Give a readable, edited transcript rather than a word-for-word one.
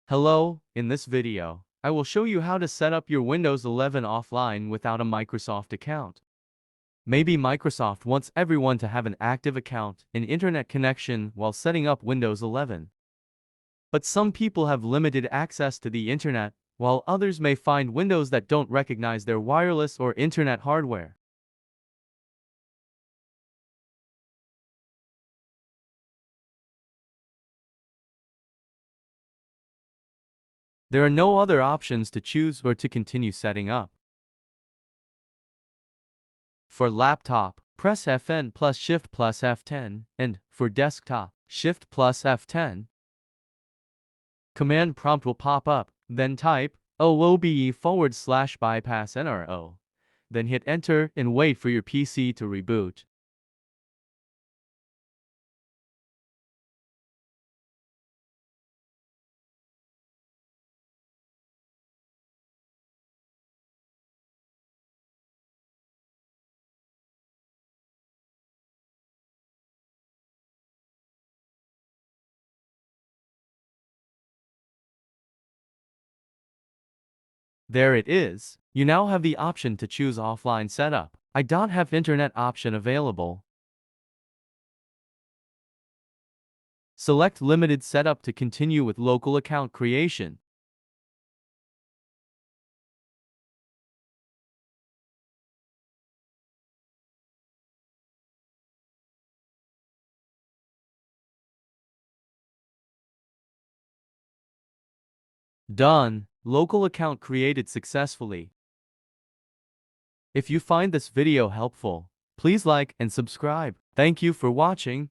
Hello, in this video, I will show you how to set up your Windows 11 offline without a Microsoft account. Maybe Microsoft wants everyone to have an active account and internet connection while setting up Windows 11. But some people have limited access to the internet, while others may find Windows that don't recognize their wireless or internet hardware. There are no other options to choose or to continue setting up. For laptop, press Fn plus Shift plus F10, and, for desktop, Shift plus F10. Command prompt will pop up, then type OOBE/bypass NRO. Then hit enter and wait for your PC to reboot. There it is. You now have the option to choose offline setup. I don't have internet option available. Select limited setup to continue with local account creation. Done. Local account created successfully. If you find this video helpful, please like and subscribe. Thank you for watching.